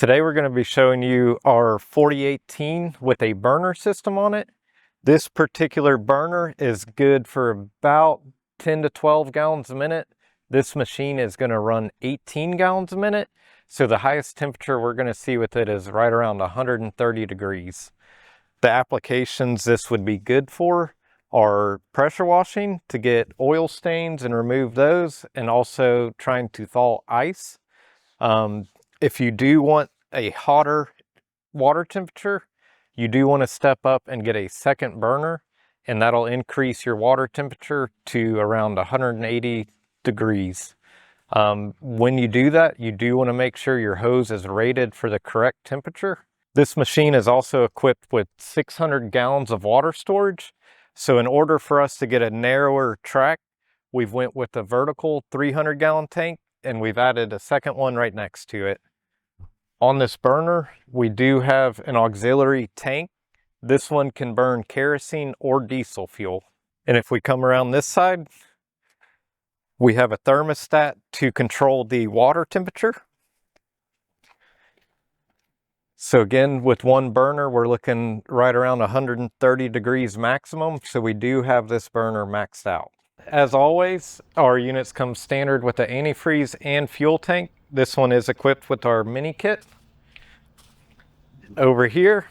Today we're going to be showing you our 4018 with a burner system on it. This particular burner is good for about 10 to 12 gallons a minute. This machine is going to run 18 gallons a minute. So the highest temperature we're going to see with it is right around 130 degrees. The applications this would be good for are pressure washing to get oil stains and remove those, and also trying to thaw ice. If you do want a hotter water temperature, you do want to step up and get a second burner, and that'll increase your water temperature to around 180 degrees. When you do that, you do want to make sure your hose is rated for the correct temperature. This machine is also equipped with 600 gallons of water storage. So in order for us to get a narrower track, we've went with a vertical 300 gallon tank, and we've added a second one right next to it. On this burner, we do have an auxiliary tank. This one can burn kerosene or diesel fuel. And if we come around this side, we have a thermostat to control the water temperature. So again, with one burner, we're looking right around 130 degrees maximum. So we do have this burner maxed out. As always, our units come standard with the antifreeze and fuel tank. This one is equipped with our mini kit. Over here,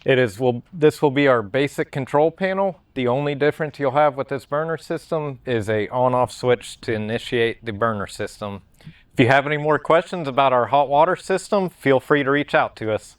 this will be our basic control panel. The only difference you'll have with this burner system is a on-off switch to initiate the burner system. If you have any more questions about our hot water system, feel free to reach out to us.